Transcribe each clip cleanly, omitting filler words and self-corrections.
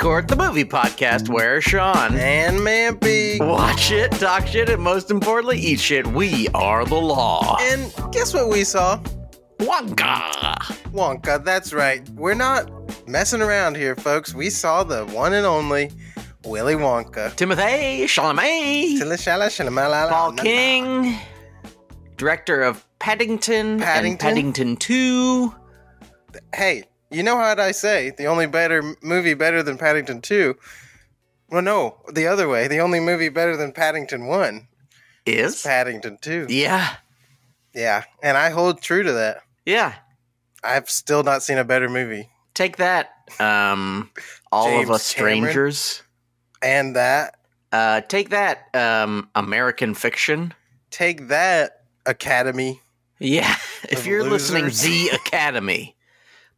Court, the movie podcast where Sean and Mampy watch it, talk shit, and most importantly, eat shit. We are the law. And guess what we saw? Wonka. That's right. We're not messing around here, folks. We saw the one and only Willy Wonka. Timothée Chalamet. Paul King. Director of Paddinton. And Paddington 2. Hey, you know how I say the only movie better than Paddington 2? Well, no, the other way. The only movie better than Paddington 1 is Paddington 2. Yeah. Yeah, and I hold true to that. Yeah. I've still not seen a better movie. Take that, All James of Us Strangers. And that. Take that, American Fiction. Take that, Academy. Yeah, if you're listening, The Academy.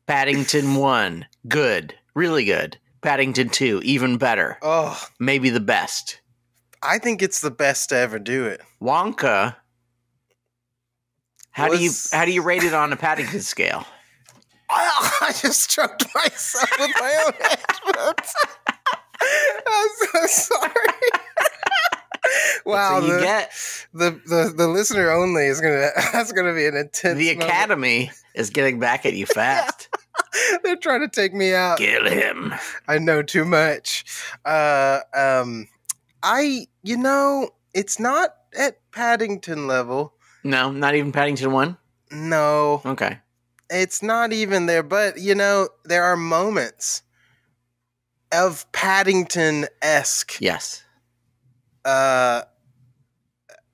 Paddington 1, good. Really good. Paddington 2, even better. Oh. Maybe the best. I think it's the best to ever do it. Wonka. How do you rate it on a Paddington scale? I just choked myself with my own headphones. I'm so sorry. Wow, you get the listener only is that's gonna be an intense. The Academy is getting back at you fast. They're trying to take me out. Kill him. I know too much. It's not at Paddington level. No, not even Paddington 1? No. Okay. It's not even there, but there are moments of Paddington-esque. Yes.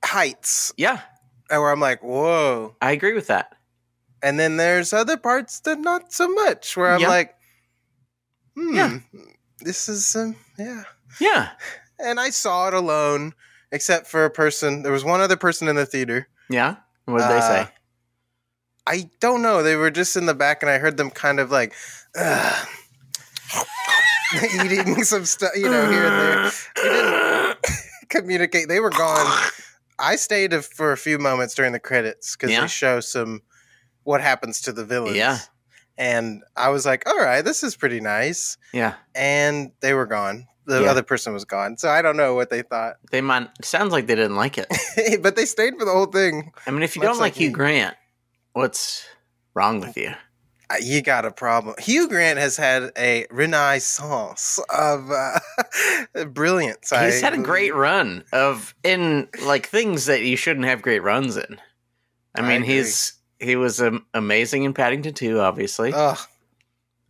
Heights. Yeah. Where I'm like, whoa. I agree with that. And then there's other parts that not so much, where I'm like, this is, yeah. Yeah. And I saw it alone, except for a person. There was one other person in the theater. Yeah? What did they say? I don't know. They were just in the back, and I heard them kind of like, eating some stuff, here and there. We didn't communicate. They were gone. I stayed for a few moments during the credits because they show what happens to the villains. Yeah. And I was like, all right, this is pretty nice. Yeah. And they were gone. The other person was gone. So I don't know what they thought. Sounds like they didn't like it. But they stayed for the whole thing. I mean, if you don't like Hugh Grant, what's wrong with you? You got a problem. Hugh Grant has had a renaissance of brilliance. He's had a great run in things that you shouldn't have great runs in. I mean, he was amazing in Paddington 2, obviously. Ugh.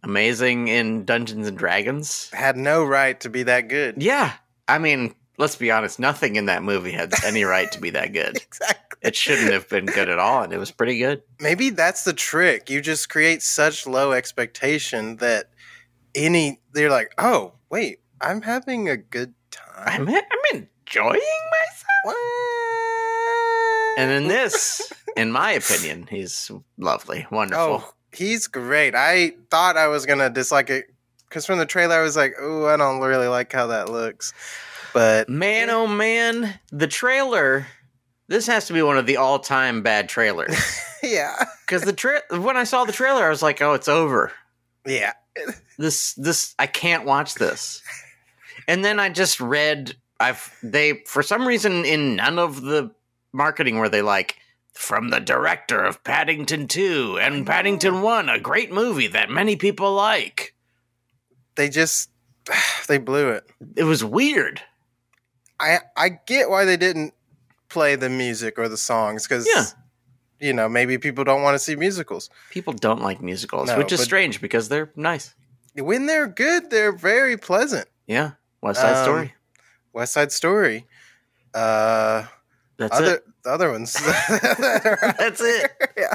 Amazing in Dungeons and Dragons. Had no right to be that good. Yeah. I mean, let's be honest, nothing in that movie had any right to be that good. Exactly. It shouldn't have been good at all, and it was pretty good. Maybe that's the trick. You just create such low expectation that they're like, oh, wait, I'm having a good time. I'm enjoying myself. What? And in this, in my opinion, he's lovely, wonderful. Oh, he's great. I thought I was going to dislike it because from the trailer I was like, oh, I don't really like how that looks. But man, oh man, the trailer, this has to be one of the all-time bad trailers. Yeah. Because when I saw the trailer, I was like, oh, it's over. Yeah. This I can't watch this. And then I just read, for some reason in none of the marketing were they like, from the director of Paddington 2 and Paddington 1, a great movie that many people like. They blew it. It was weird. I get why they didn't play the music or the songs because, maybe people don't want to see musicals. People don't like musicals, which is strange because they're nice. When they're good, they're very pleasant. Yeah. West Side Story. West Side Story. That's it. The other ones. That's it. Yeah.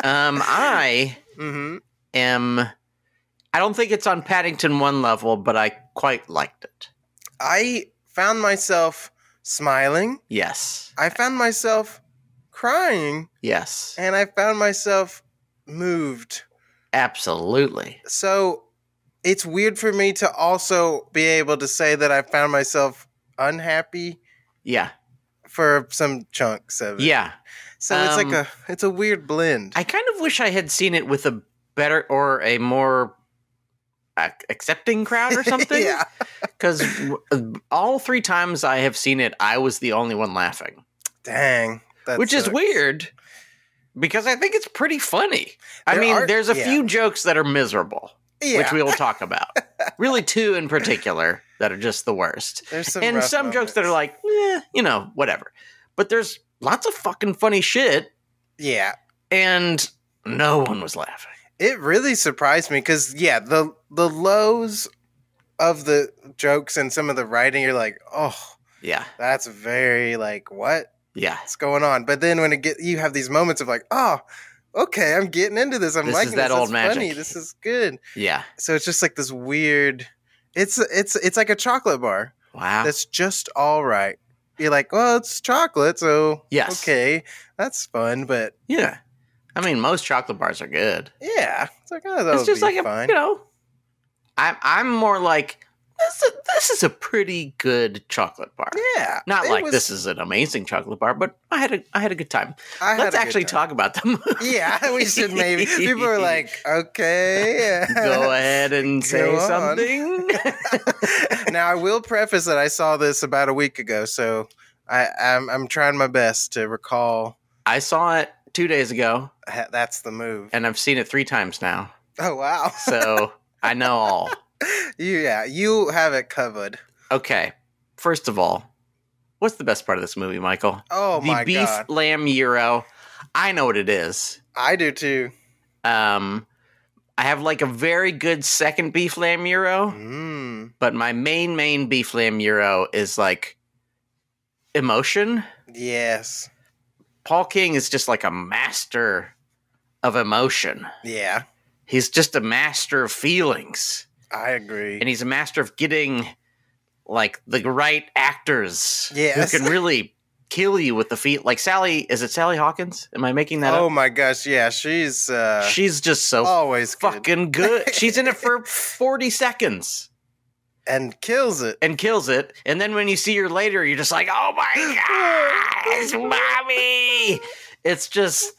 I don't think it's on Paddington 1 level, but I quite liked it. I found myself smiling. Yes. I found myself crying. Yes. And I found myself moved. Absolutely. So it's weird for me to also be able to say that I found myself unhappy. Yeah. For some chunks of it. Yeah. So it's a weird blend. I kind of wish I had seen it with a better or a more accepting crowd or something. Yeah. Because all 3 times I have seen it, I was the only one laughing. Dang. Which is weird, because I think it's pretty funny. There's a few jokes that are miserable, which we will talk about. Really 2 in particular that are just the worst. There's some and some jokes that are like, whatever. But there's lots of fucking funny shit. Yeah. And no one was laughing. It really surprised me because, the lows of the jokes and some of the writing, you're like, oh, yeah, that's very like, what? Yeah. What's going on? But then when you have these moments of like, oh, okay, I'm getting into this. I'm liking this. Old magic. Funny. This is good. Yeah. So it's just like this weird. It's like a chocolate bar. Wow. That's just all right. You're like, well, it's chocolate, so yes. Okay, that's fun. But yeah, most chocolate bars are good. Yeah, it's like, oh, it's just like fine. I'm more like, this is a pretty good chocolate bar. Yeah. Not like this is an amazing chocolate bar, but I had a good time. Let's actually talk about the movie. Yeah, we should maybe. People are like, okay. Go ahead and say something. Now, I will preface that I saw this about a week ago, so I'm trying my best to recall. I saw it 2 days ago. That's the move. And I've seen it 3 times now. Oh, wow. So I know all. Yeah, you have it covered. Okay. First of all, what's the best part of this movie, Michael? Oh, my God. The beef lamb gyro. I know what it is. I do, too. I have like a very good second beef lamb gyro. But my main beef lamb gyro is like emotion. Yes. Paul King is just like a master of emotion. Yeah. He's just a master of feelings. I agree. And he's a master of getting like the right actors who can really kill you with the feet. Like Sally, is it Sally Hawkins? Am I making that up? Oh my gosh, yeah, she's just so always fucking good. She's in it for 40 seconds. And kills it. And then when you see her later, you're just like, oh my God, it's mommy. It's just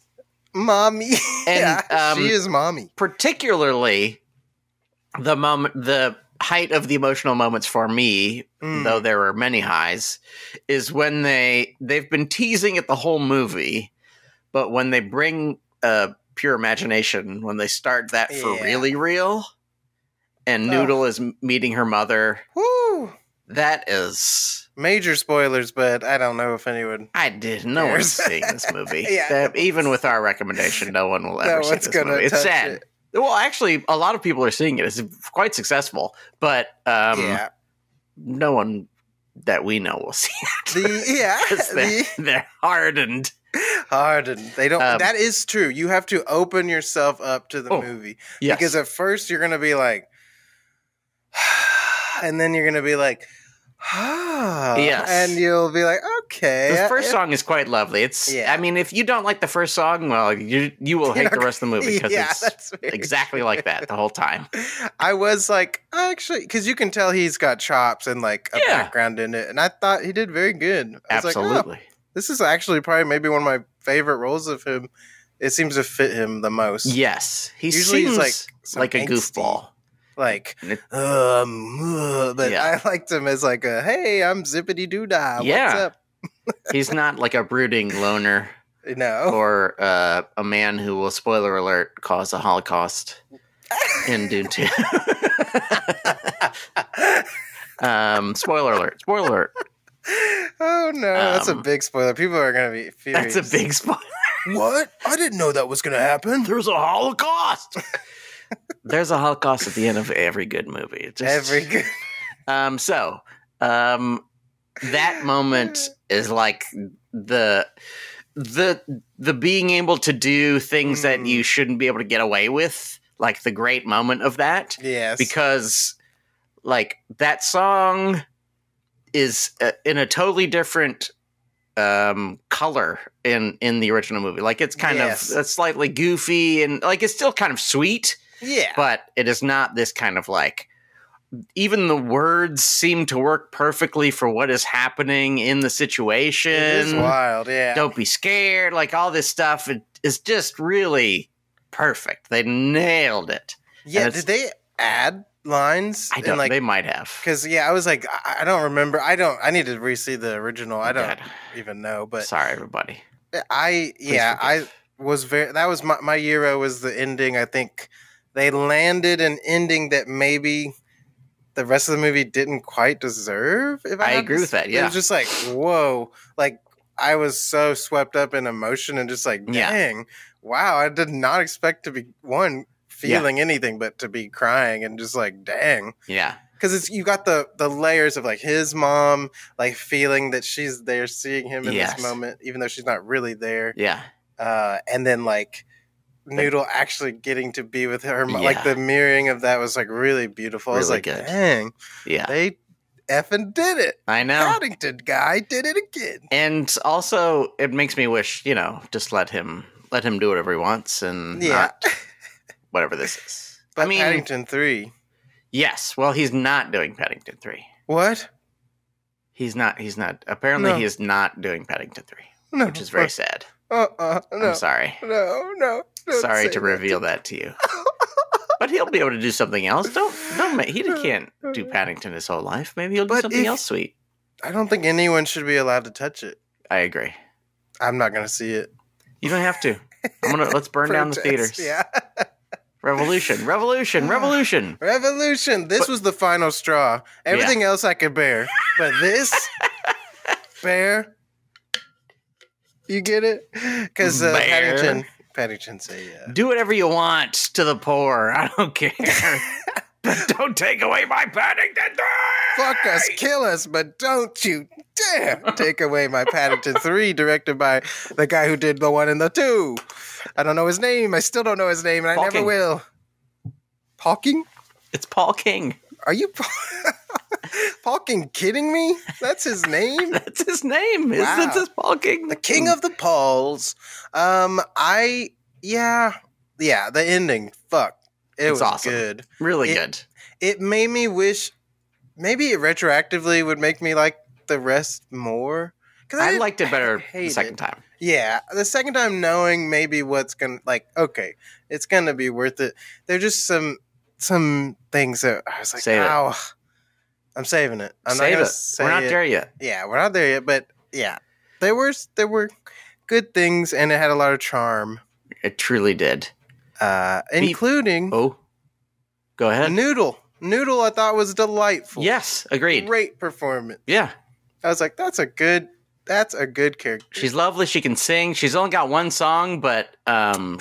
mommy. And she is mommy. Particularly the height of the emotional moments for me, though there were many highs, is when they've been teasing it the whole movie, but when they bring Pure Imagination, when they start that for really real, and Noodle is meeting her mother. Woo! That is major spoilers, but I don't know if anyone. No one's seeing this movie. Even with our recommendation, no one will ever see this movie. It's sad. It. Well, actually, a lot of people are seeing it. It's quite successful, but no one that we know will see it. They're hardened. They don't. That is true. You have to open yourself up to the movie because at first you're going to be like, and then you're going to be like, and you'll be like, okay. The first song is quite lovely. It's, I mean, if you don't like the first song, well, you will hate the rest of the movie because it's exactly like that the whole time. I was like, actually, because you can tell he's got chops and like a background in it, and I thought he did very good. I was Absolutely. Like, this is actually probably maybe one of my favorite roles of him. It seems to fit him the most. Yes, usually seems he's like a goofball. But I liked him as like a, hey, I'm zippity doo dah. What's up? He's not like a brooding loner. No. Or a man who will, spoiler alert, cause a Holocaust in Dune 2. Spoiler alert. Oh no, that's a big spoiler. People are going to be furious. That's a big spoiler. What? I didn't know that was going to happen. There's a Holocaust. There's a Holocaust at the end of every good movie. Every good. That moment is like the being able to do things that you shouldn't be able to get away with, like the great moment of that. Yes. Because like that song is in a totally different color in the original movie. Like it's kind of slightly goofy and like it's still kind of sweet. Yeah. But it is not this kind of like, even the words seem to work perfectly for what is happening in the situation. It is wild, yeah. Don't be scared. Like all this stuff is just really perfect. They nailed it. Yeah, did they add lines? I don't. Like, they might have. Because I was like, I don't remember. I need to re-see the original. I don't even know. But sorry, everybody. I was very. That was my euro was the ending. I think they landed an ending that maybe the rest of the movie didn't quite deserve. If I agree with that. Yeah, it was just like, whoa, like I was so swept up in emotion and just like, dang, wow, I did not expect to be feeling anything but to be crying and just like, dang, yeah. Because you got the layers of like his mom like feeling that she's there, seeing him in this moment, even though she's not really there. Yeah, and then like Noodle actually getting to be with her, like the mirroring of that was like really beautiful. Really I was like, good. dang, they effing did it. I know. Paddington guy did it again. And also, it makes me wish, just let him do whatever he wants and not whatever this is. But Paddington 3. Yes. Well, he's not doing Paddington 3. What? He's not. Apparently, he is not doing Paddington 3, which is very sad. No. I'm sorry. No. Sorry to reveal that to you. But he'll be able to do something else. He can't do Paddington his whole life. Maybe he'll do something else sweet. I don't think anyone should be allowed to touch it. I agree. I'm not going to see it. You don't have to. Let's burn down the theaters. Yeah. Revolution. This was the final straw. Everything else I could bear. But this, bear. You get it? Because Paddington say, do whatever you want to the poor. I don't care. But don't take away my Paddington 3! Fuck us, kill us, but don't you dare take away my Paddington 3, directed by the guy who did the 1 and the 2. I don't know his name. I still don't know his name, and I never will. Paul King? It's Paul King. Are you Paul King kidding me? That's his name? That's his name. Wow. It's just Paul King. The King of the Pauls. The ending. Fuck. It was awesome. Good. Really good. It made me wish maybe it retroactively would make me like the rest more. I liked it better the second time. Yeah, the second time knowing maybe what's gonna okay, it's gonna be worth it. There's just some things that I was like, wow, I'm saving it. I'm not gonna say we're not there yet. Yeah, we're not there yet, but there were good things and it had a lot of charm. It truly did. Including go ahead. Noodle, I thought was delightful. Yes, agreed. Great performance. Yeah, I was like, that's a good character. She's lovely. She can sing. She's only got one song, but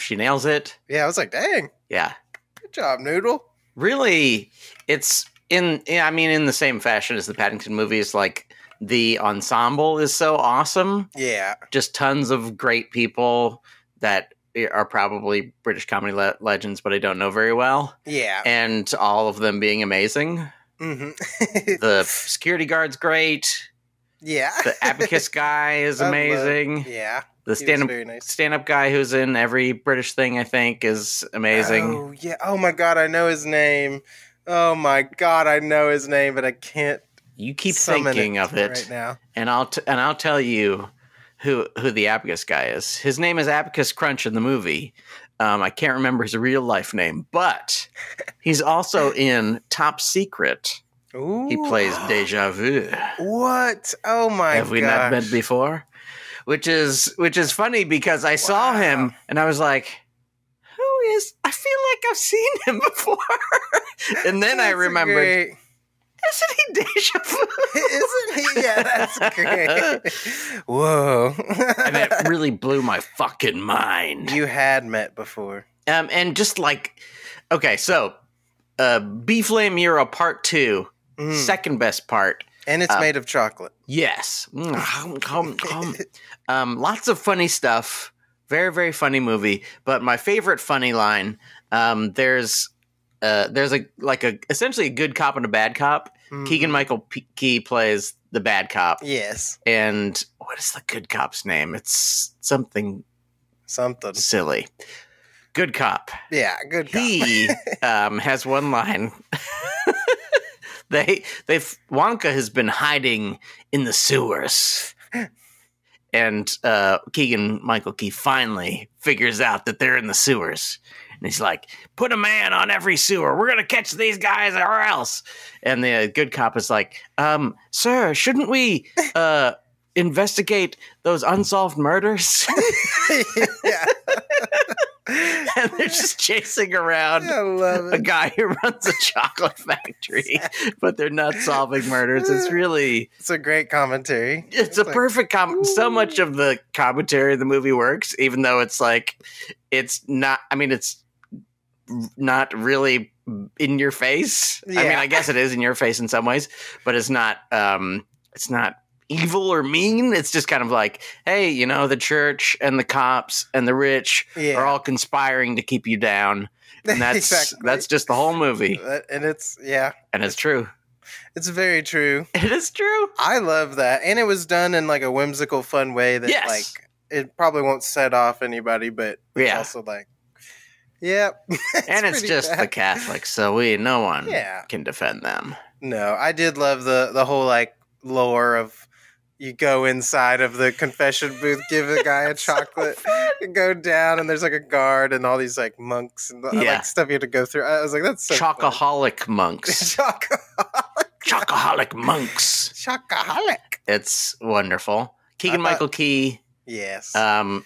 she nails it. Yeah, I was like, dang. Yeah, good job, Noodle. Really, it's in the same fashion as the Paddington movies. Like the ensemble is so awesome. Yeah, just tons of great people that are probably British comedy legends, but I don't know very well. Yeah. And all of them being amazing. Mm-hmm. The security guard's great. Yeah. The abacus guy is amazing. The stand-up guy who's in every British thing, I think, is amazing. Oh, yeah. Oh, my God, I know his name. Oh, my God, I know his name, but I can't. You keep thinking of it right now. And I'll tell you who the Abacus guy is. His name is Abacus Crunch in the movie. I can't remember his real life name, but he's also in Top Secret. Ooh. He plays Deja Vu. What? Oh my god! Have we not met before? Which is funny because I saw him and I was like, "Who is? I feel like I've seen him before." And then I remembered. Isn't he Deja Vu? Isn't he? Yeah, that's great. Whoa. And it really blew my fucking mind. You had met before. And just like, okay, so Beef Lamb Euro Part 2, second best part. And it's made of chocolate. Yes. Lots of funny stuff. Very, very funny movie. But my favorite funny line, there's essentially a good cop and a bad cop. Mm-hmm. Keegan-Michael Key plays the bad cop. Yes. And what is the good cop's name? It's something silly. Good cop. Yeah, good cop. He has one line. Wonka has been hiding in the sewers. And Keegan-Michael Key finally figures out that they're in the sewers. And he's like, put a man on every sewer. We're going to catch these guys or else. And the good cop is like, sir, shouldn't we investigate those unsolved murders? Yeah. And they're just chasing around a guy who runs a chocolate factory, but they're not solving murders. It's a great commentary. It's a perfect so much of the commentary of the movie works, even though it's like, it's not really in your face. Yeah. I mean, I guess it is in your face in some ways, but it's not evil or mean. It's just kind of like, hey, the church and the cops and the rich are all conspiring to keep you down. And that's that's just the whole movie. And it's true. It's very true. It is true. I love that. And it was done in like a whimsical, fun way that like it probably won't set off anybody, but it's also like, and it's just the Catholics, so no one can defend them. No, I did love the whole like lore of you go inside of the confession booth, give a guy a chocolate, and go down, and there's like a guard and all these like monks and like stuff you have to go through. I was like, that's so Chocoholic monks. Chocoholic monks. Chocoholic. It's wonderful. Keegan-Michael Key. Yes.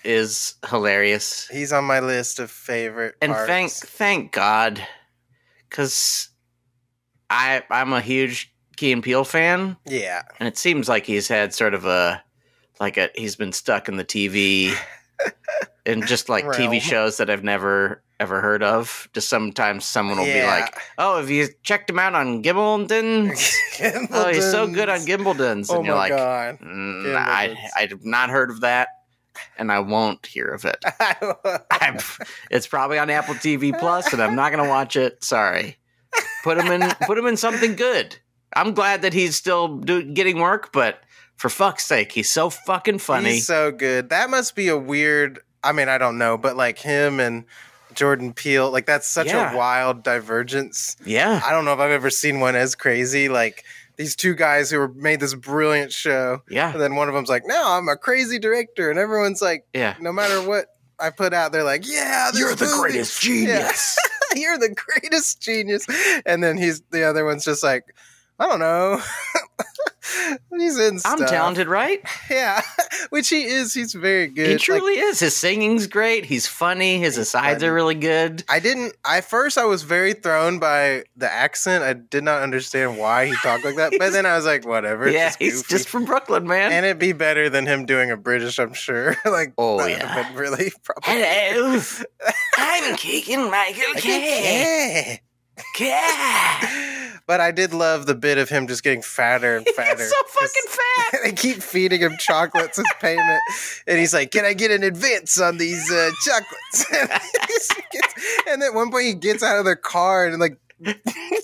Is hilarious. He's on my list of favorite and parts. Thank God, because I'm a huge Key and Peele fan. Yeah. And it seems like he's had sort of he's been stuck in the TV and just like TV shows that I've never ever heard of. Just sometimes someone will be like, oh, have you checked him out on Gimbledon's? Oh, he's so good on Gimbledon's. And you're like, I've not heard of that. And I won't hear of it. It's probably on Apple TV Plus, and I'm not going to watch it. Sorry. Put him in something good. I'm glad that he's still getting work, but for fuck's sake, he's so fucking funny. He's so good. That must be a weird, I mean, I don't know, but like him and Jordan Peele, like that's such a wild divergence. Yeah. I don't know if I've ever seen one as crazy. Like these two guys who made this brilliant show. Yeah. And then one of them's like, no, I'm a crazy director. And everyone's like, no matter what I put out, they're like, you're the greatest genius. Yeah. You're the greatest genius. And then the other one's just like, I don't know. He's in stuff. I'm talented, right? Yeah, which he is. He's very good. He truly is. His singing's great. He's funny. His asides are really good. At first I was very thrown by the accent. I did not understand why he talked like that. But then I was like, whatever. He's just from Brooklyn, man. And it'd be better than him doing a British, I'm sure. Like, really, probably. Hello, I'm Keegan-Michael Key. But I did love the bit of him just getting fatter and fatter. He's so fucking fat. They keep feeding him chocolates as payment. And he's like, can I get an advance on these chocolates? And at one point he gets out of the car and like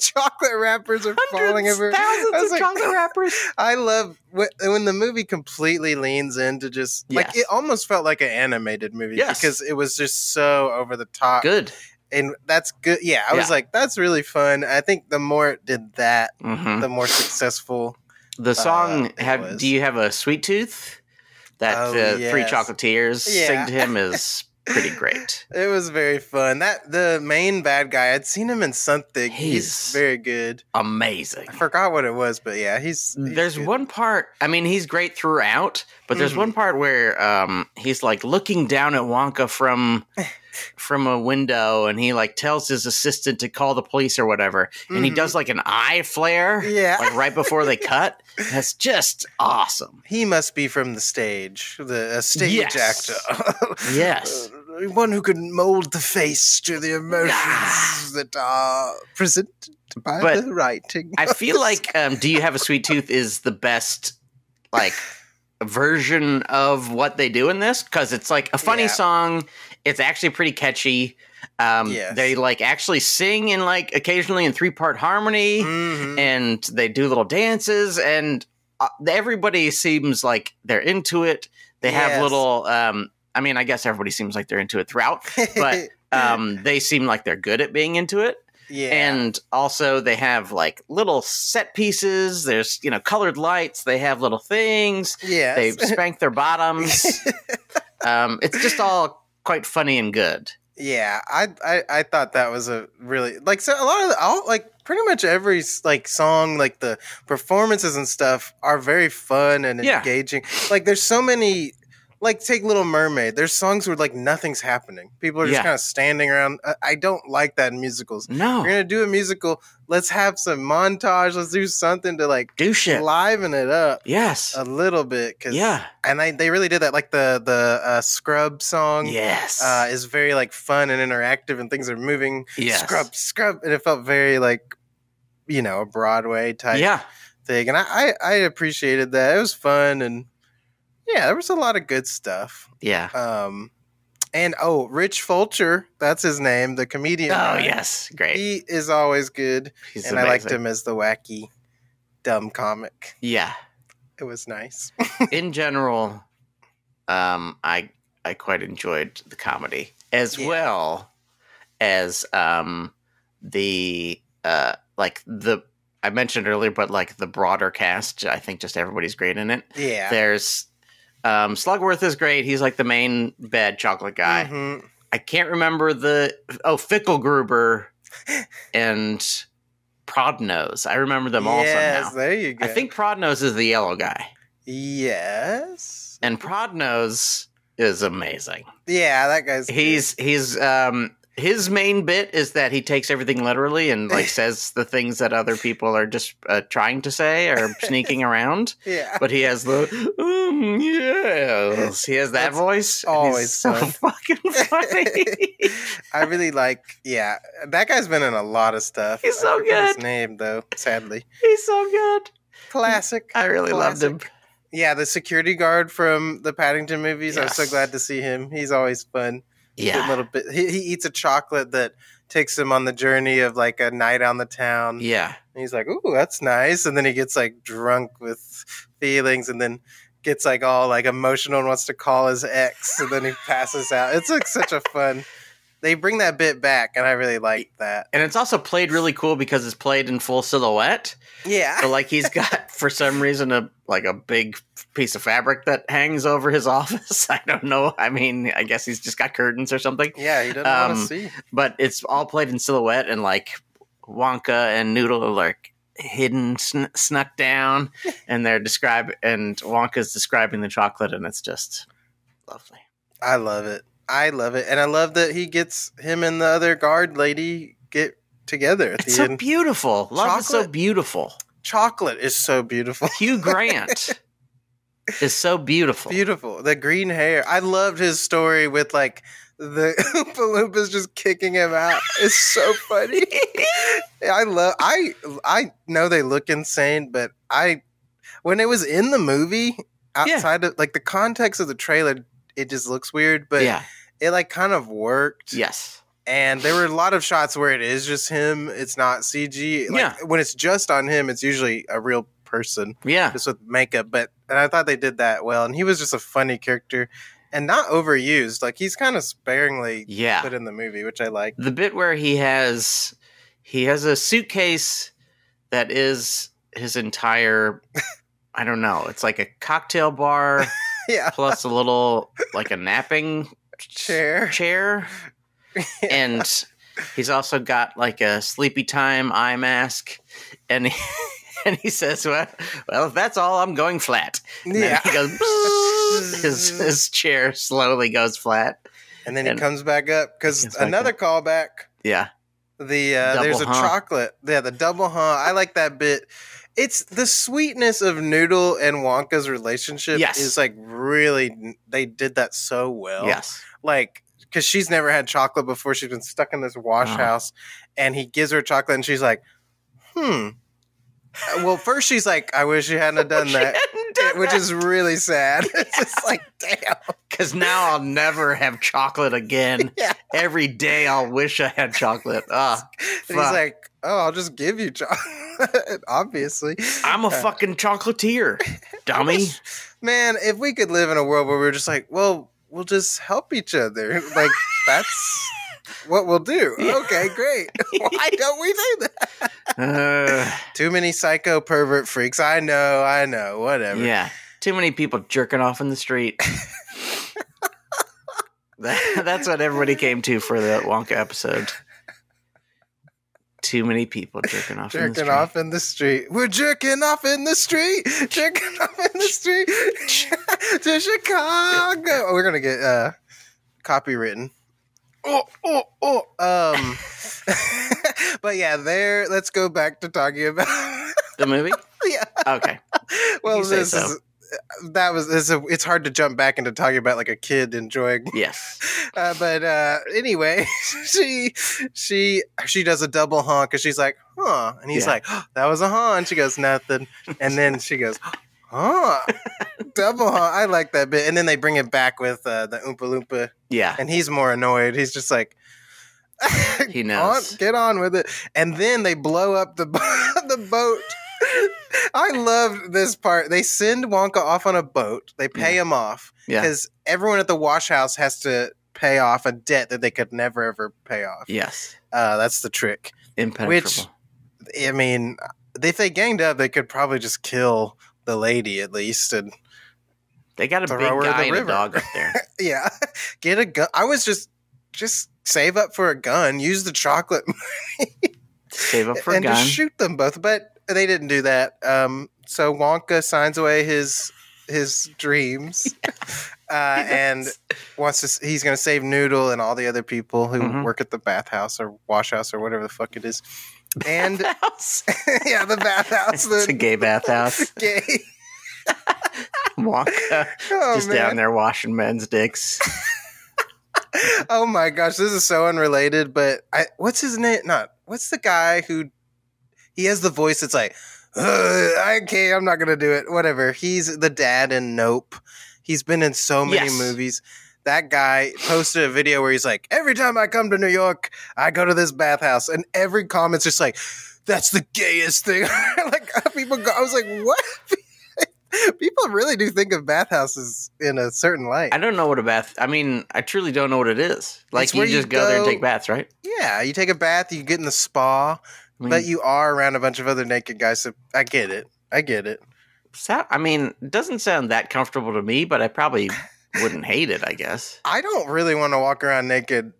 chocolate wrappers are falling over. Thousands of chocolate wrappers. I love when the movie completely leans into just like it almost felt like an animated movie because it was just so over the top. Good. And that's good. Yeah, I was like, that's really fun. I think the more it did that, the more successful the song. Do you have a sweet tooth? That Three Chocolatiers sing to him is pretty great. It was very fun. The main bad guy, I'd seen him in something. He's very good. Amazing. I forgot what it was, but yeah, he's there's good. One part, I mean, he's great throughout, but there's one part where he's like looking down at Wonka from a window, and he like tells his assistant to call the police or whatever, and he does like an eye flare like right before they cut. That's just awesome. He must be from the stage, a stage actor. Yes. One who can mold the face to the emotions that are presented by the writing. I feel like Do You Have a Sweet Tooth is the best like version of what they do in this, because it's like a funny song. It's actually pretty catchy. They like actually sing in like occasionally in 3-part harmony, and they do little dances, and everybody seems like they're into it. They have little, I mean, I guess everybody seems like they're into it throughout, but they seem like they're good at being into it. Yeah. And also they have like little set pieces. There's, colored lights. They have little things. Yeah. They spank their bottoms. It's just all quite funny and good. Yeah, I thought that was a really like so a lot of all like pretty much every like song like the performances and stuff are very fun and engaging. Like there's so many like take Little Mermaid. There's songs where like nothing's happening. People are just kind of standing around. I don't like that in musicals. No, if you're gonna do a musical. Let's have some montage. Let's do something to like do shit, liven it up. Yes, a little bit. And they really did that. Like the Scrub song. Yes, is very like fun and interactive, and things are moving. Yes, scrub, and it felt very like a Broadway type thing. And I appreciated that. It was fun, and there was a lot of good stuff. Yeah. And Rich Fulcher, that's his name, the comedian. Oh, yes. Great. He is always good. He's and amazing. I liked him as the wacky, dumb comic. Yeah. It was nice. In general, I quite enjoyed the comedy as well as the I mentioned earlier, but like the broader cast, I think just everybody's great in it. Yeah. There's Slugworth is great. He's like the main bad chocolate guy. Mm-hmm. I can't remember Fickelgruber and Prodnose. I remember them also now. Yes, there you go. I think Prodnose is the yellow guy. Yes. And Prodnose is amazing. Yeah, that guy's good. His main bit is that he takes everything literally and like says the things that other people are just trying to say or sneaking around. Yeah. But he has the yes. He has that voice. Always so fucking funny. I really like. Yeah, that guy's been in a lot of stuff. He's so good. His name though, sadly. He's so good. Classic. I really loved him. Yeah, the security guard from the Paddington movies. Yes. I was so glad to see him. He's always fun. Yeah. Good little bit. He eats a chocolate that takes him on the journey of like a night on the town. Yeah. And he's like, ooh, that's nice. And then he gets like drunk with feelings and then gets like all like emotional and wants to call his ex. And then he passes out. It's like such a fun. They bring that bit back, and I really like that. And it's also played really cool because it's played in full silhouette. Yeah. So, like, he's got, for some reason, a big piece of fabric that hangs over his office. I don't know. I mean, I guess he's just got curtains or something. Yeah, he doesn't want to see. But it's all played in silhouette, and, like, Wonka and Noodle are, like, hidden, snuck down, and Wonka's describing the chocolate, and it's just lovely. I love it. And I love that he gets him and the other guard lady get together at the end. It's so beautiful. Love is so beautiful. Chocolate is so beautiful. Hugh Grant is so beautiful. Beautiful. The green hair. I loved his story with like the Oompa Loompas just kicking him out. It's so funny. I know they look insane, but when it was in the movie, outside of like the context of the trailer, it just looks weird, but it like kind of worked. Yes. And there were a lot of shots where it is just him. It's not CG. Like, when it's just on him, it's usually a real person. Yeah. Just with makeup. And I thought they did that well. And he was just a funny character and not overused. Like he's kind of sparingly put in the movie, which I like. The bit where he has a suitcase that is his entire, I don't know. It's like a cocktail bar. Yeah. Plus a little, like a napping chair. Yeah. And he's also got like a sleepy time eye mask. And he says, well, if that's all, I'm going flat. And then he goes, his chair slowly goes flat. And then he comes back up because another callback. Yeah. There's a chocolate. Yeah, the double huh. I like that bit. It's the sweetness of Noodle and Wonka's relationship is like really, they did that so well. Yes. Like, because she's never had chocolate before. She's been stuck in this wash house and he gives her chocolate and she's like, Well, first she's like, I wish you hadn't done that. Which is really sad. It's just like, damn. Because now I'll never have chocolate again. Every day I'll wish I had chocolate. And he's like, I'll just give you chocolate. Obviously. I'm a fucking chocolatier, dummy. Man, if we could live in a world where we're just like, well, we'll just help each other. Like, that's what we'll do. Okay, great. Why don't we do that? Too many psycho pervert freaks. I know. Whatever. Yeah. Too many people jerking off in the street. That's what everybody came to for the Wonka episode. Too many people jerking off in the street. Jerking off in the street. We're jerking off in the street. Jerking off in the street. To Chicago. We're going to get copywritten. But yeah, let's go back to talking about the movie. Yeah. Okay. Well, it's hard to jump back into talking about like a kid enjoying. Yes. But anyway, she does a double honk because she's like, huh, and he's like, oh, that was a honk. And she goes, nothing, and then she goes, huh, double honk. I like that bit, and then they bring it back with the Oompa Loompa. Yeah, and he's more annoyed. He's just like. He knows. Get on with it. And then they blow up the boat. I loved this part. They send Wonka off on a boat. They pay him off. Because everyone at the wash house has to pay off a debt that they could never, ever pay off. Yes. That's the trick. Impenetrable. Which, I mean, if they ganged up, they could probably just kill the lady at least. And they got a big guy and a dog up there. Yeah. Get a gun. I was just save up for a gun. Use the chocolate money. Save up for a gun. And just shoot them both. But they didn't do that. So Wonka signs away his dreams. And he's going to save Noodle and all the other people who work at the bathhouse or wash house or whatever the fuck it is. And yeah, the bathhouse. It's a gay bathhouse. Gay. Wonka just down there washing men's dicks. Oh my gosh, this is so unrelated, but what's his name? What's the guy who he has the voice that's like, okay, I'm not gonna do it. Whatever. He's the dad in Nope. He's been in so many movies. That guy posted a video where he's like, every time I come to New York, I go to this bathhouse, and every comment's just like, that's the gayest thing. Like people go, I was like, what? People really do think of bathhouses in a certain light. I don't know what I mean, I truly don't know what it is. Like, you just go there and take baths, right? Yeah, you take a bath, you get in the spa, but you are around a bunch of other naked guys, so I get it. It doesn't sound that comfortable to me, but I probably wouldn't hate it, I guess. I don't really want to walk around naked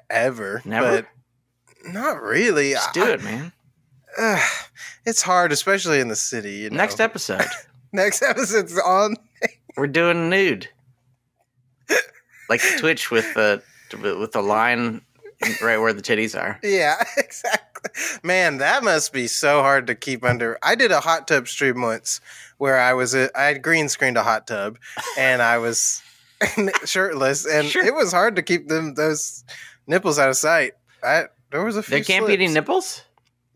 ever. Never? But not really. Just do it, man. It's hard, especially in the city. You know? Next episode. Next episode's on. We're doing nude, like Twitch with the line right where the titties are. Yeah, exactly. Man, that must be so hard to keep under. I did a hot tub stream once where I had green screened a hot tub and I was shirtless, and it was hard to keep those nipples out of sight. There was a few. There can't be any nipples.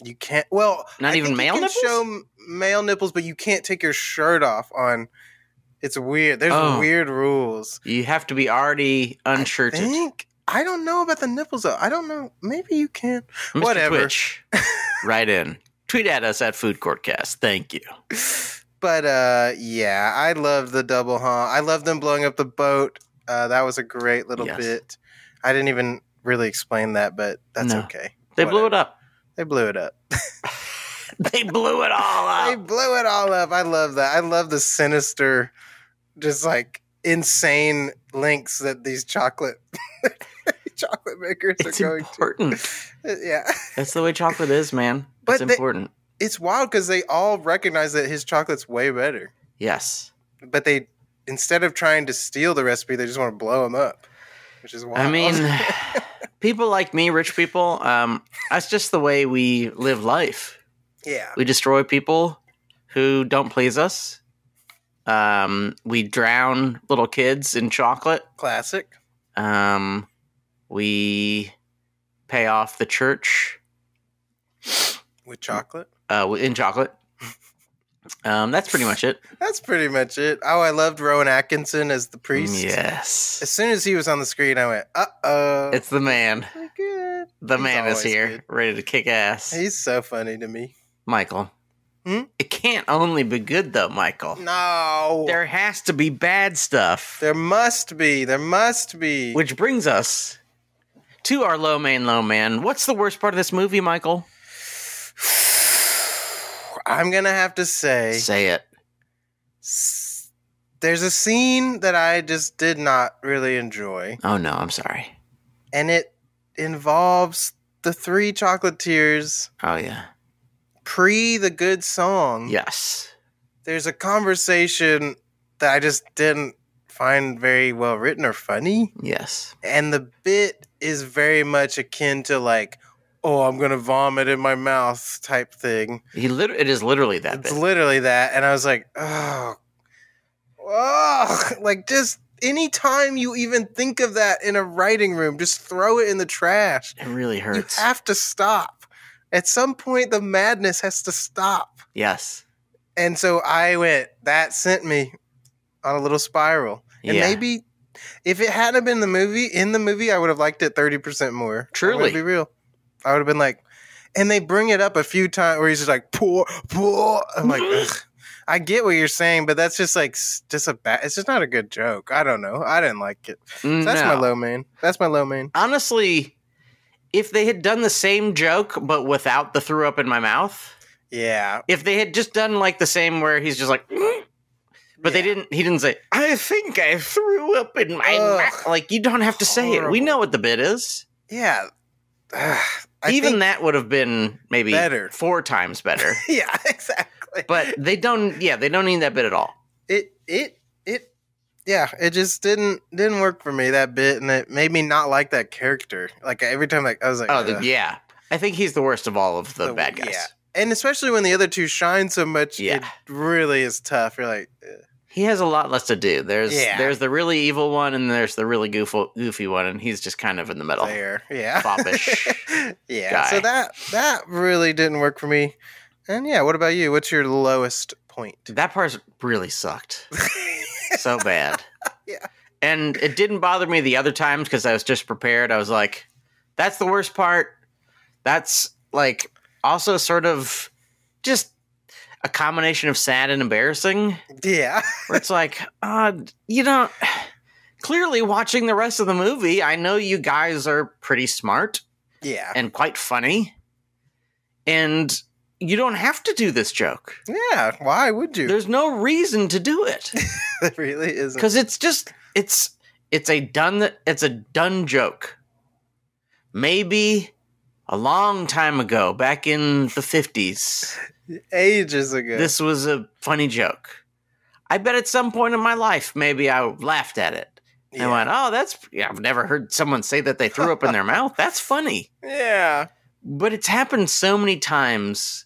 You can't. Well, not even male nipples. Show male nipples, but you can't take your shirt off on. It's weird. There's weird rules. You have to be already unshirted. I don't know about the nipples though. I don't know. Maybe you can. Mr. Whatever. Twitch, right in. Tweet at us at Food Courtcast. Thank you. But yeah, I love the double honk. I love them blowing up the boat. That was a great little bit. I didn't even really explain that, but that's okay. They blew it up. They blew it up. They blew it all up. They blew it all up. I love that. I love the sinister, just like insane links that these chocolate makers are going important. to. Yeah. That's the way chocolate is, man. It's important. It's wild because they all recognize that his chocolate's way better. Yes. But instead of trying to steal the recipe, they just want to blow him up, which is wild. I mean, people like me, rich people, that's just the way we live life. Yeah. We destroy people who don't please us. We drown little kids in chocolate. Classic. We pay off the church. With chocolate? In chocolate. That's pretty much it. That's pretty much it. Oh, I loved Rowan Atkinson as the priest. Yes. As soon as he was on the screen, I went, uh-oh. It's the man. Good. The man is here, good. ready to kick ass. He's so funny to me. Michael. It can't only be good, though, Michael. No. There has to be bad stuff. There must be. There must be. Which brings us to our low man. What's the worst part of this movie, Michael? I'm going to have to say... Say it. There's a scene that I just did not really enjoy. Oh, no, I'm sorry. And it involves the three chocolatiers. Oh, yeah. Pre the good song. Yes. There's a conversation that I just didn't find very well written or funny. Yes. And the bit is very much akin to like, oh, I'm going to vomit in my mouth type thing. It is literally that. It's literally that. And I was like, oh, like just anytime you even think of that in a writing room, just throw it in the trash. It really hurts. You have to stop. At some point, the madness has to stop. Yes. And so I went, that sent me on a little spiral. And maybe if it hadn't been in the movie, I would have liked it 30% more. Truly. To be real. I would have been like, and they bring it up a few times where he's just like, poor. I'm like, ugh. I get what you're saying, but that's just like, it's just not a good joke. I don't know. I didn't like it. So that's my low main. Honestly, if they had done the same joke, but without the threw up in my mouth. Yeah. If they had just done like the same where he's just like, but he didn't say, I think I threw up in my mouth. Like, you don't have to say it. We know what the bit is. Yeah. Even that would have been maybe better. 4 times better. Yeah, exactly. But they don't need that bit at all. It just didn't work for me, that bit, and it made me not like that character. Like every time I was like, yeah. I think he's the worst of all of the bad guys. Yeah. And especially when the other two shine so much, it really is tough. You're like, ugh. He has a lot less to do. There's the really evil one, and there's the really goofy one, and he's just kind of in the middle. There, yeah, foppish. Yeah. Guy. So that really didn't work for me. And yeah, what about you? What's your lowest point? That part really sucked. So bad. Yeah. And it didn't bother me the other times because I was just prepared. I was like, that's the worst part. That's like also sort of just a combination of sad and embarrassing. Yeah. Where it's like, clearly watching the rest of the movie, I know you guys are pretty smart. Yeah. And quite funny. And you don't have to do this joke. Yeah. Why would you? There's no reason to do it. It really isn't. Because it's just, it's a done joke. Maybe a long time ago, back in the 50s. Ages ago. This was a funny joke. I bet at some point in my life, maybe I laughed at it. Yeah. I went, I've never heard someone say that they threw up in their mouth. That's funny. Yeah. But it's happened so many times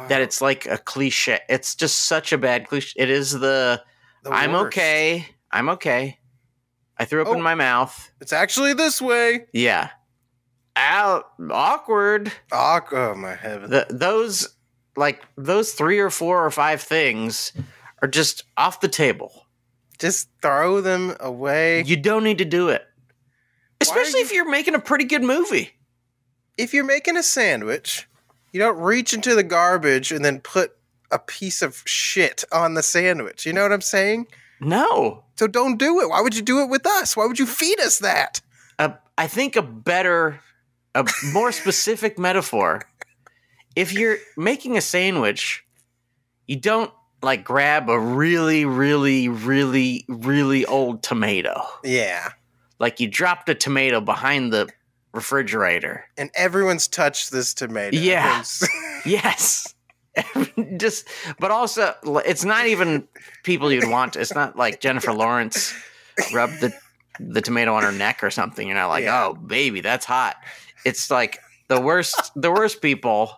that it's like a cliche. It's just such a bad cliche. It is I'm worst. okay. I'm okay. I threw up in my mouth. It's actually this way. Yeah. Ow, awkward. Oh, my heaven. Those 3 or 4 or 5 things are just off the table. Just throw them away. You don't need to do it. Especially if you're making a pretty good movie. If you're making a sandwich, you don't reach into the garbage and then put a piece of shit on the sandwich. You know what I'm saying? No. So don't do it. Why would you do it with us? Why would you feed us that? I think a more specific metaphor. If you're making a sandwich, you don't like grab a really, really, really, really old tomato. Yeah. Like you dropped a tomato behind the refrigerator. And everyone's touched this tomato. Yeah. Yes. But also, it's not even people you'd want. It's not like Jennifer Lawrence rubbed the tomato on her neck or something. You're not like, oh, baby, that's hot. It's like the worst people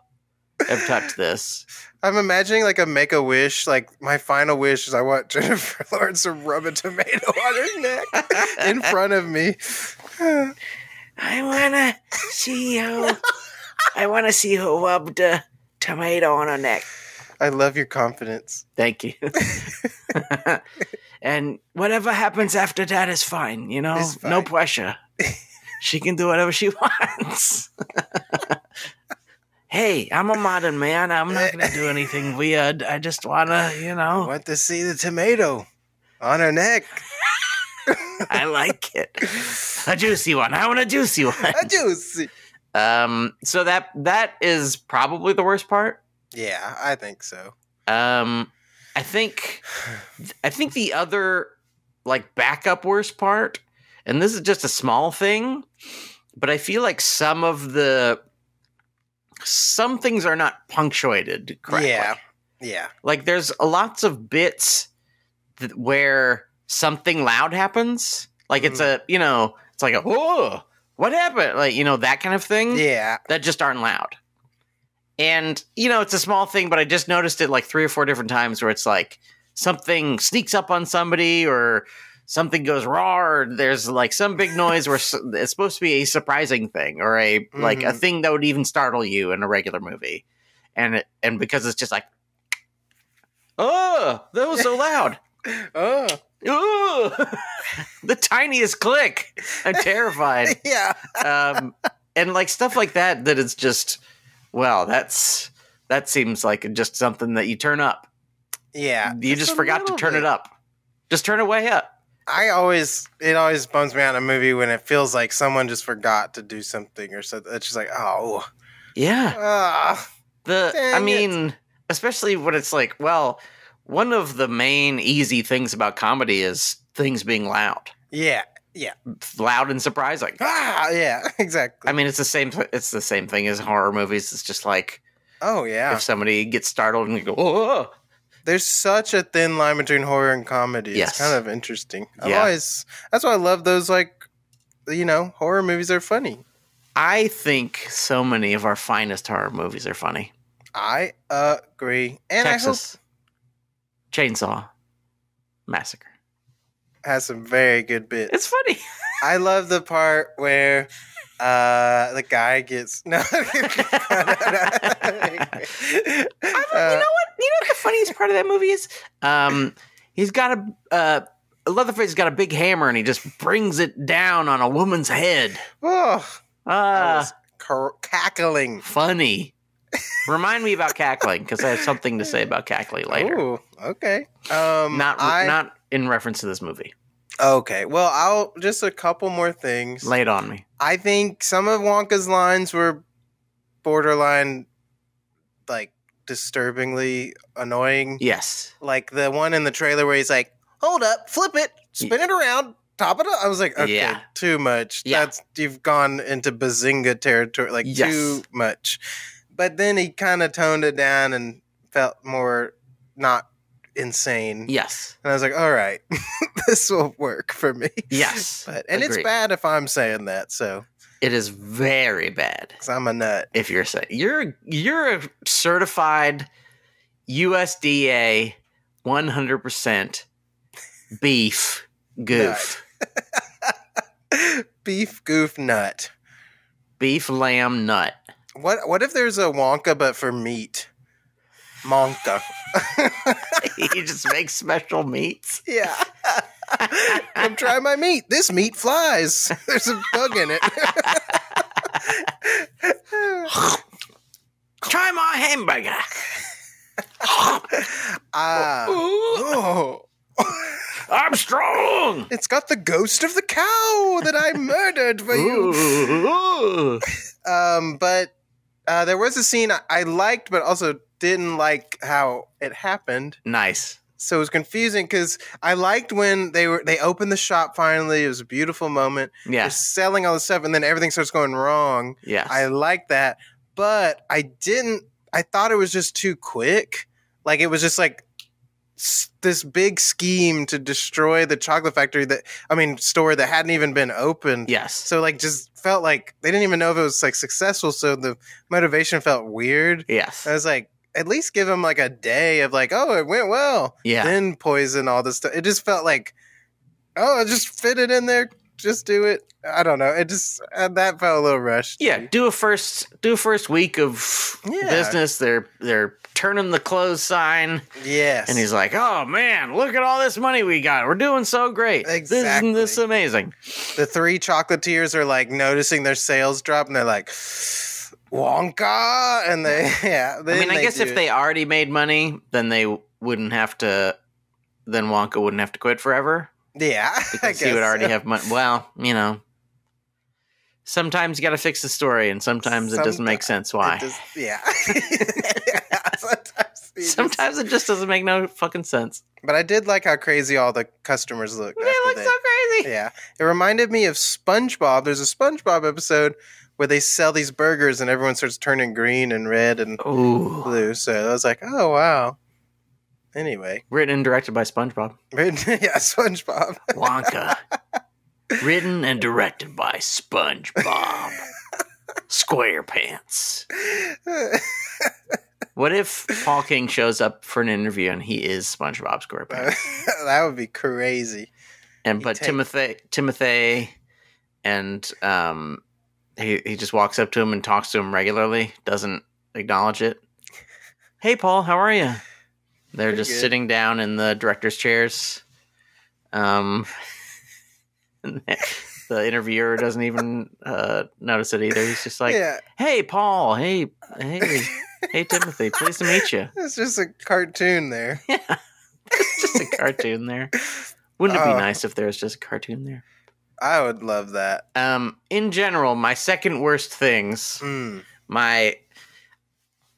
have touched this. I'm imagining like a Make-A-Wish. Like my final wish is I want Jennifer Lawrence to rub a tomato on her neck in front of me. I wanna see who rubbed a tomato on her neck. I love your confidence. Thank you. And whatever happens after that is fine. No pressure. She can do whatever she wants. Hey, I'm a modern man. I'm not going to do anything weird. I just want to, want to see the tomato on her neck. I like it. A juicy one. I want a juicy one. A juicy. So that is probably the worst part. Yeah, I think so. I think the other like backup worst part, and this is just a small thing, but I feel like some things are not punctuated correctly. Yeah. Like there's lots of bits where something loud happens. Like it's it's like oh, what happened? Like, that kind of thing. Yeah. That just aren't loud. And, it's a small thing, but I just noticed it like 3 or 4 different times where it's like something sneaks up on somebody or something goes raw or there's like some big noise where it's supposed to be a surprising thing or a like a thing that would even startle you in a regular movie. And because it's just like, oh, that was so loud. Oh. The tiniest click. I'm terrified. Yeah. And like stuff like that it's just, well, that seems like just something that you turn up. Yeah. You just forgot to turn it up. Just turn it way up. It always bums me out in a movie when it feels like someone just forgot to do something or something. It's just like, oh. Yeah. Especially when it's like, well, one of the main easy things about comedy is things being loud. Yeah. Loud and surprising. Yeah, exactly. I mean, it's the same thing as horror movies. It's just like, oh yeah, if somebody gets startled and you go, oh. There's such a thin line between horror and comedy. Yes. It's kind of interesting. That's why I love those, like, horror movies are funny. I think so many of our finest horror movies are funny. I agree. And Texas Chainsaw Massacre has some very good bits. It's funny. I love the part where the guy gets no. You know what the funniest part of that movie is? He's got Leatherface's got a big hammer and he just brings it down on a woman's head. Oh, I was cackling. Funny. Remind me about cackling because I have something to say about cackling later. Ooh, okay. Not in reference to this movie. Okay. Well, I'll just a couple more things. Lay it on me. I think some of Wonka's lines were borderline, like, disturbingly annoying. Yes. Like the one in the trailer where he's like, hold up, flip it, spin it around, top it up. I was like, okay, too much. Yeah. You've gone into Bazinga territory, like too much. But then he kind of toned it down and felt more not insane. Yes. And I was like, all right, this will work for me. Yes. And it's bad if I'm saying that, so. It is very bad. Because I'm a nut. If you're saying you're a certified USDA 100% beef goof. Beef goof nut. Beef lamb nut. What if there's a Wonka but for meat? Monka. He just makes special meats. Yeah. Come try my meat. This meat flies. There's a bug in it. Try my hamburger. I'm strong. It's got the ghost of the cow that I murdered for you. But there was a scene I liked, but also didn't like how it happened. Nice. So it was confusing because I liked when they opened the shop finally. It was a beautiful moment. Yeah. They're selling all the stuff, and then everything starts going wrong. Yes. I liked that, but I thought it was just too quick. Like it was just like this big scheme to destroy the chocolate factory store that hadn't even been opened. Yes. So like just felt like they didn't even know if it was like successful. So the motivation felt weird. Yes. I was like, at least give them like a day of like, oh, it went well. Yeah. Then poison all this stuff. It just felt like, oh, just fit it in there. Just do it. I don't know. It just that felt a little rushed. Yeah. Do a first week of business. They're turning the close sign. Yes. And he's like, oh man, look at all this money we got. We're doing so great. Exactly. Isn't this amazing? The 3 chocolatiers are like noticing their sales drop and they're like, Wonka, and I guess if they already made money, then they wouldn't have to. Then Wonka wouldn't have to quit forever. Yeah, because he would already have money. Well, sometimes you got to fix the story, and sometimes it doesn't make sense why. Sometimes it just doesn't make no fucking sense. But I did like how crazy all the customers looked. They look so crazy. Yeah. It reminded me of SpongeBob. There's a SpongeBob episode where they sell these burgers and everyone starts turning green and red and blue. So I was like, oh, wow. Anyway. Written and directed by SpongeBob. Yeah, SpongeBob. Wonka. Written and directed by SpongeBob. SquarePants. What if Paul King shows up for an interview and he is SpongeBob SquarePants? That would be crazy. But Timothy and he just walks up to him and talks to him regularly, doesn't acknowledge it. Hey, Paul, how are you? They're Pretty just good. sitting down in the director's chairs. And the interviewer doesn't even notice it either. He's just like, hey, Paul, hey, Timothy, pleased to meet you. It's just a cartoon there. Yeah, it's just a cartoon there. Wouldn't it be nice if there was just a cartoon there? I would love that. In general, my second worst things,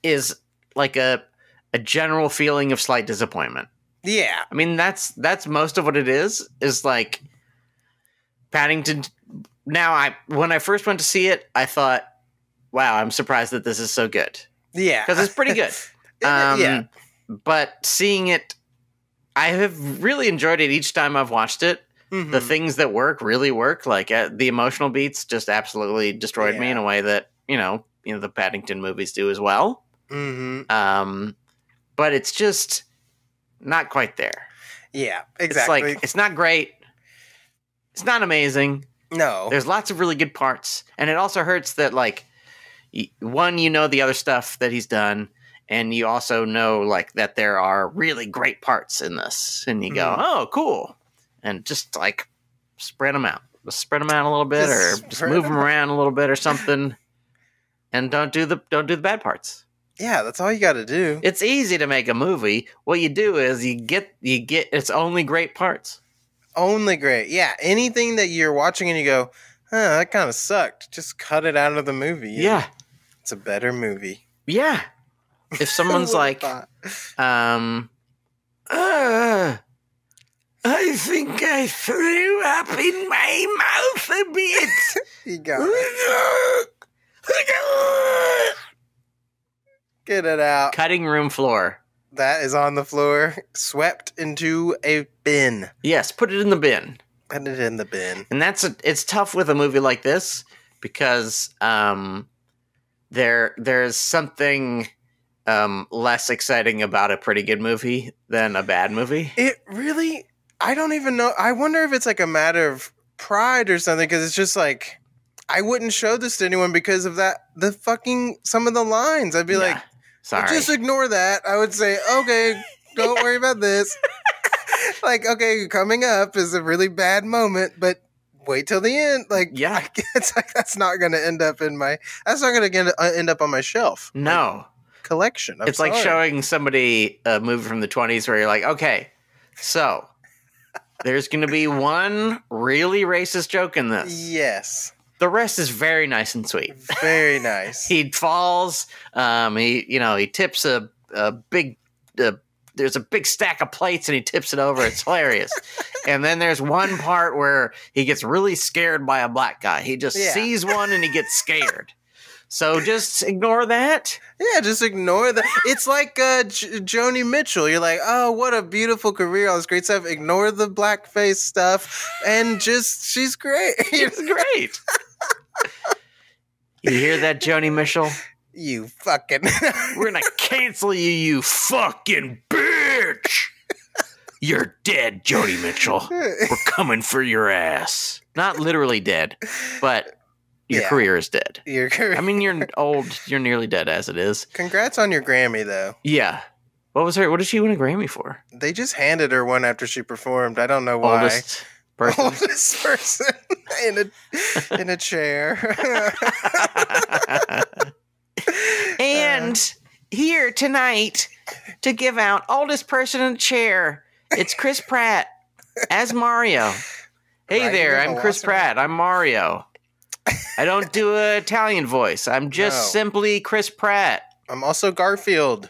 is like a general feeling of slight disappointment. Yeah. I mean, that's most of what it is like Paddington. Now, when I first went to see it, I thought, wow, I'm surprised that this is so good. Yeah. Because it's pretty good. Yeah. But seeing it, I have really enjoyed it each time I've watched it. Mm-hmm. The things that work, like the emotional beats just absolutely destroyed me in a way that, you know, the Paddington movies do as well. Mm-hmm. But it's just not quite there. Yeah, exactly. It's like, it's not great. It's not amazing. No. There's lots of really good parts. And it also hurts that, like, one, you know the other stuff that he's done, and you also know, like, that there are really great parts in this. And you go, oh, cool. And just, like, spread them out. Just spread them out a little bit, or just move them around a little bit or something. And don't do the bad parts. Yeah, that's all you got to do. It's easy to make a movie. What you do is you get its only great parts. Only great. Yeah, anything that you're watching and you go, that kind of sucked. Just cut it out of the movie. Yeah. It's a better movie. Yeah. If someone's like, I think I threw up in my mouth a bit. You got it. Get it out. Cutting room floor. That is on the floor, swept into a bin. Yes, put it in the bin. Put it in the bin. And it's tough with a movie like this because there's something less exciting about a pretty good movie than a bad movie. It really, I don't even know. I wonder if it's like a matter of pride or something, because it's just like, I wouldn't show this to anyone because of that. Some of the lines, I'd be like, sorry, just ignore that. I would say, okay, don't worry about this. Like, okay, coming up is a really bad moment, but wait till the end. Like, yeah, it's like that's not going to end up on my shelf. No collection. It's like showing somebody a movie from the 1920s where you're like, okay, so there's going to be one really racist joke in this. Yes. The rest is very nice and sweet. Very nice. He falls. He tips a big. There's a big stack of plates and he tips it over. It's hilarious. And then there's one part where he gets really scared by a black guy. He just sees one and he gets scared. So just ignore that. Yeah, just ignore that. It's like Joni Mitchell. You're like, oh, what a beautiful career, all this great stuff. Ignore the blackface stuff, and she's great. She's great. You hear that, Joni Mitchell? You fucking... We're gonna cancel you, you fucking bitch! You're dead, Joni Mitchell. We're coming for your ass. Not literally dead, but... Your career is dead. Your career. I mean, you're old. You're nearly dead as it is. Congrats on your Grammy, though. Yeah. What did she win a Grammy for? They just handed her one after she performed. I don't know why. Oldest person in a chair. And here tonight to give out oldest person in a chair, it's Chris Pratt as Mario. Hey there, I'm Chris Pratt. I'm Mario. I don't do an Italian voice. I'm just simply Chris Pratt. I'm also Garfield.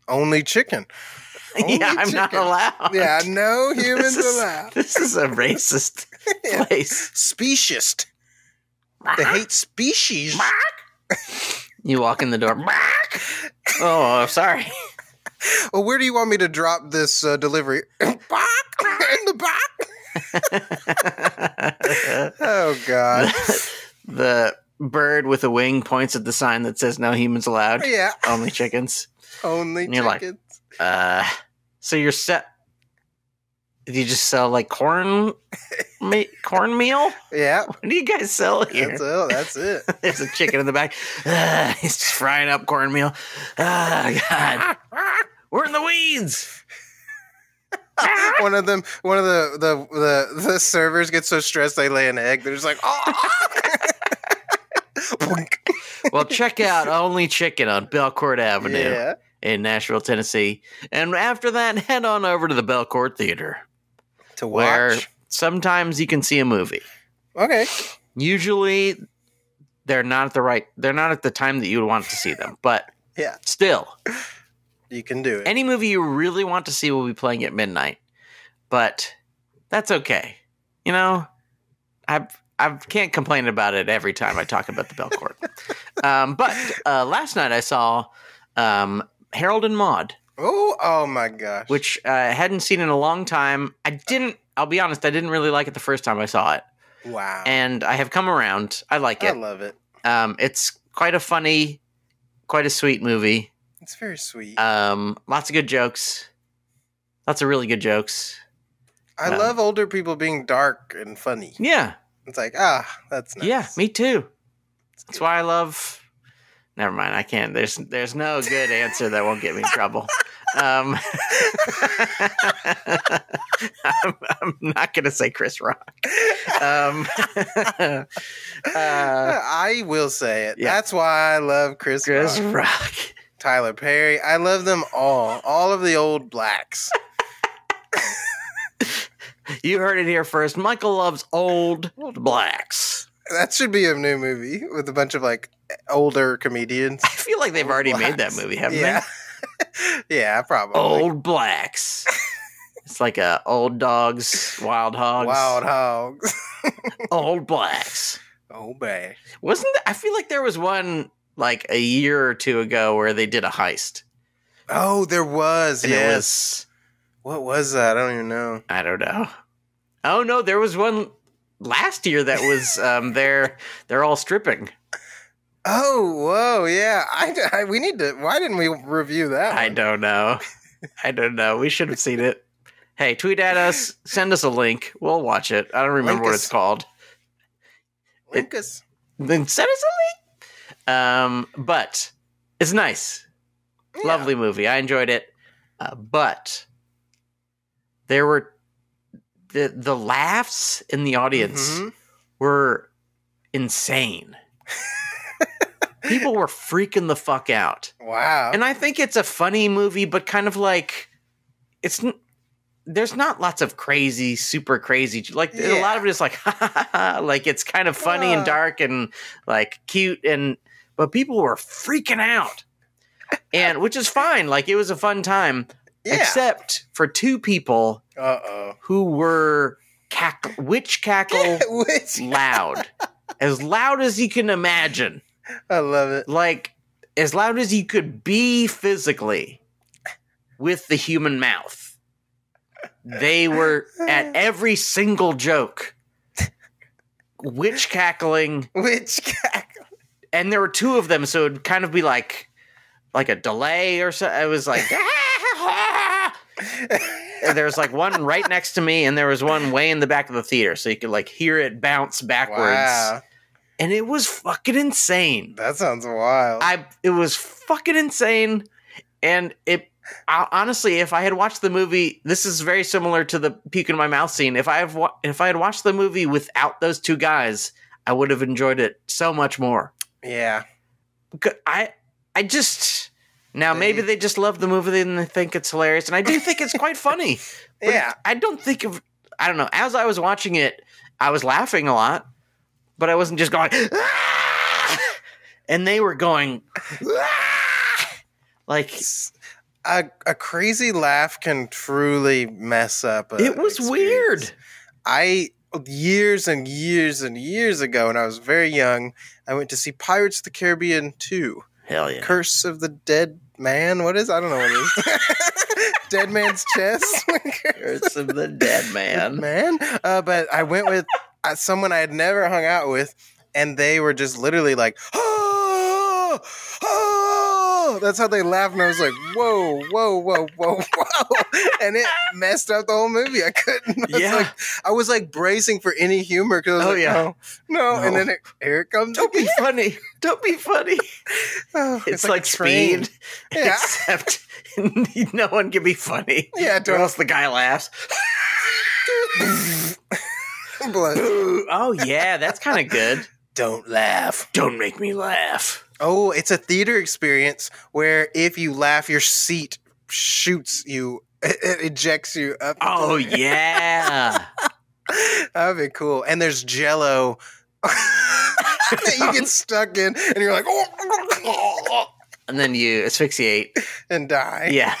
Only chicken. Only I'm chicken. not allowed. Yeah, no humans allowed. This is a racist place. Speciest. They hate species. You walk in the door. Oh, sorry. Well, where do you want me to drop this delivery? In the back. Oh, God. The bird with a wing points at the sign that says no humans allowed. Yeah. Only chickens. Only and you're chickens. Like, so you're set. Did you just sell like cornmeal? Yeah. What do you guys sell here? That's it. There's a chicken in the back. He's just frying up cornmeal. God. We're in the weeds. One of the servers gets so stressed they lay an egg. They're just like, oh. Well, check out Only Chicken on Belcourt Avenue in Nashville, Tennessee. And after that, head on over to the Belcourt Theater. To watch? Where sometimes you can see a movie. Okay. Usually, they're not at the time that you would want to see them. But still. You can do it. Any movie you really want to see will be playing at midnight. But that's okay. You know, I can't complain about it every time I talk about the Belcourt. But last night I saw Harold and Maude. Oh my gosh. Which I hadn't seen in a long time. I'll be honest, I didn't really like it the first time I saw it. Wow. And I have come around. I like it. I love it. It's quite a funny, quite a sweet movie. It's very sweet. Lots of good jokes. Lots of really good jokes. I love older people being dark and funny. Yeah. It's like, that's nice. Yeah, me too. That's why I love... Never mind, I can't. There's no good answer that won't get me in trouble. I'm not going to say Chris Rock. I will say it. Yeah. That's why I love Chris Rock. Tyler Perry. I love them all. All of the old blacks. You heard it here first. Michael loves old blacks. That should be a new movie with a bunch of like older comedians. I feel like they've already made that movie, haven't they? Yeah, probably. Old blacks. It's like old dogs, wild hogs. Wild hogs. Old blacks. Oh, bae. I feel like there was one like a year or two ago where they did a heist. Oh, there was. And yes. What was that? I don't even know. I don't know. Oh no, there was one last year that was they're all stripping. Oh, whoa, yeah. We need to. Why didn't we review that one? I don't know. We should have seen it. Hey, tweet at us. Send us a link. We'll watch it. I don't remember what it's called. Link us. Then send us a link. But it's nice. Yeah. Lovely movie. I enjoyed it. But there were the laughs in the audience were insane. People were freaking the fuck out. Wow. And I think it's a funny movie, but kind of like there's not lots of crazy, super crazy. Like a lot of it is like, ha, ha, ha, like it's kind of funny and dark and like cute, but people were freaking out, and which is fine. Like it was a fun time, except for two people who were witch cackle loud as you can imagine. I love it. Like as loud as you could be physically with the human mouth. They were at every single joke. Witch cackling. And there were two of them, so it'd kind of be like a delay or so. It was like there was like one right next to me, and there was one way in the back of the theater, so you could like hear it bounce backwards. Wow. And it was fucking insane. That sounds wild. It was fucking insane, and honestly, if I had watched the movie, this is very similar to the puke in my mouth scene. If I had watched the movie without those two guys, I would have enjoyed it so much more. Yeah. Maybe they just love the movie and they think it's hilarious, and I do think it's quite funny. Yeah. I don't know. As I was watching it, I was laughing a lot, but I wasn't just going, ah! And they were going, ah! Like, A crazy laugh can truly mess up. It was weird. Years and years and years ago, when I was very young, I went to see Pirates of the Caribbean 2. Hell yeah. Curse of the Dead Man? What is? I don't know what it is. Dead Man's Chest? Curse of the Dead Man. But I went with someone I had never hung out with, and they were just literally like, oh, oh. That's how they laughed, and I was like, whoa, whoa, whoa, whoa, whoa. And it messed up the whole movie. I couldn't. I was like bracing for any humor, because I was no. And then here it comes. Don't be funny. Don't be funny. Oh, it's like Speed, except no one can be funny. Yeah, or else the guy laughs. Oh, yeah, that's kind of good. Don't laugh. Don't make me laugh. Oh, it's a theater experience where if you laugh, your seat shoots you. It ejects you up. Oh, yeah. That would be cool. And there's Jell-O that you get stuck in, and you're like, oh. And then you asphyxiate. And die. Yeah.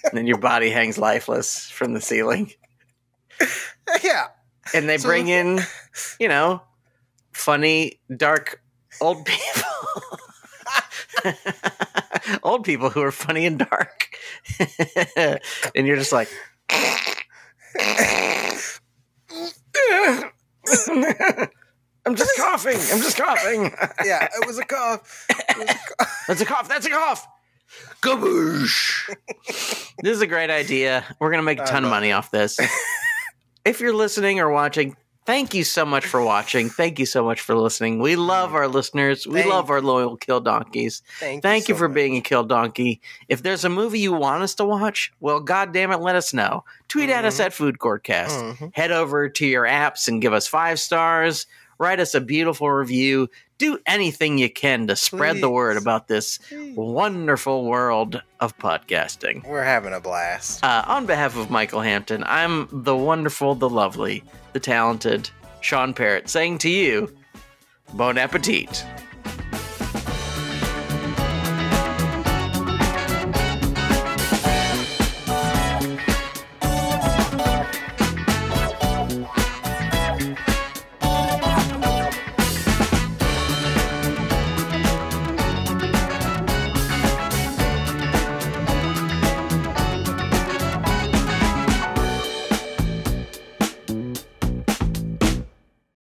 And then your body hangs lifeless from the ceiling. Yeah. And they bring in, funny, dark, old people. Old people who are funny and dark. And you're just like... I'm just coughing. Yeah, it was a cough. That's a cough. That's a cough. Gaboosh. This is a great idea. We're going to make a ton of money off this. If you're listening or watching, thank you so much for watching. Thank you so much for listening. We love our listeners. We love our loyal Kill Donkeys. Thank you for being a Kill Donkey. If there's a movie you want us to watch, well, goddamn it, let us know. Tweet at us at Food Courtcast. Head over to your apps and give us 5 stars. Write us a beautiful review. Do anything you can to spread the word about this wonderful world of podcasting. We're having a blast. On behalf of Michael Hampton, I'm the wonderful, the lovely, the talented Sean Parrott saying to you, bon appetit.